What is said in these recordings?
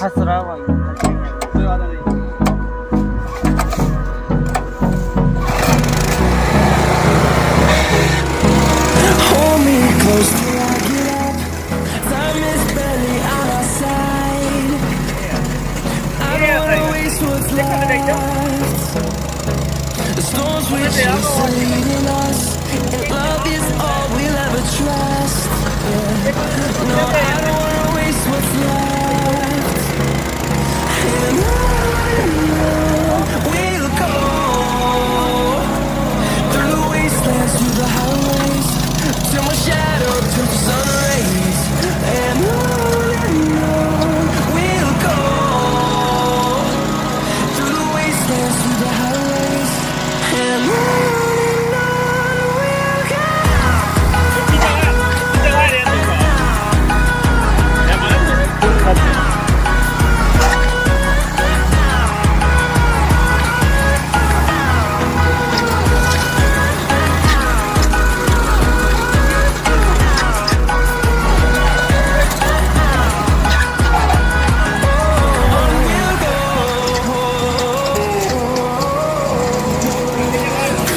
हंस रहा भाई, कोई बात नहीं। Hold me close till I get up. Time is barely on our side. I don't wanna waste what's left. The storms we chase are leading us, and love is all we'll ever trust. Yeah. No, I don't wanna waste what's left. And on we'll go through the wastelands, through the highways, till my shadow turns to sun rays. And on we'll go through the wastelands, through the highways, and on we'll go.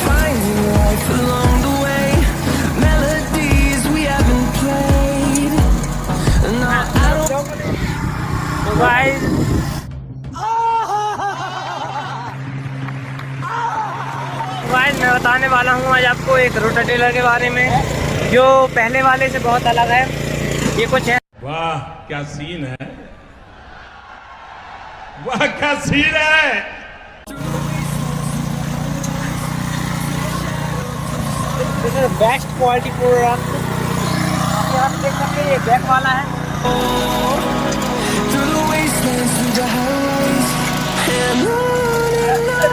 Finding life along the way, melodies we haven't played. No, I don't. तो guys मैं बताने वाला हूँ आज आपको एक rotavator के बारे में, जो पहले वाले से बहुत अलग है। ये कुछ है, वाह क्या सीन है, वाह क्या सीन है। Best quality product. आप देख सकते हैं, ये बैक वाला है। Through the wastelands, through the highways, and on we'll go.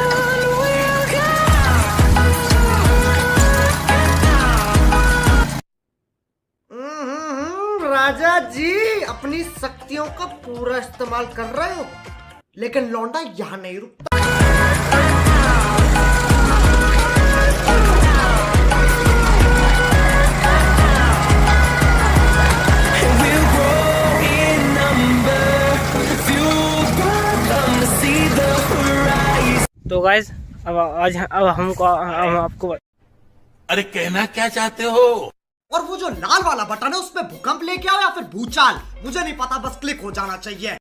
राजा जी अपनी शक्तियों का पूरा इस्तेमाल कर रहे हो, लेकिन लौंडा यहाँ नहीं रुकता। And we'll grow in number, fueled by them to see the horizon. तो गाइस अब आपको अरे कहना क्या चाहते हो? और वो जो लाल वाला बटन है उसमें भूकंप लेके आओ या फिर भूचाल, मुझे नहीं पता, बस क्लिक हो जाना चाहिए।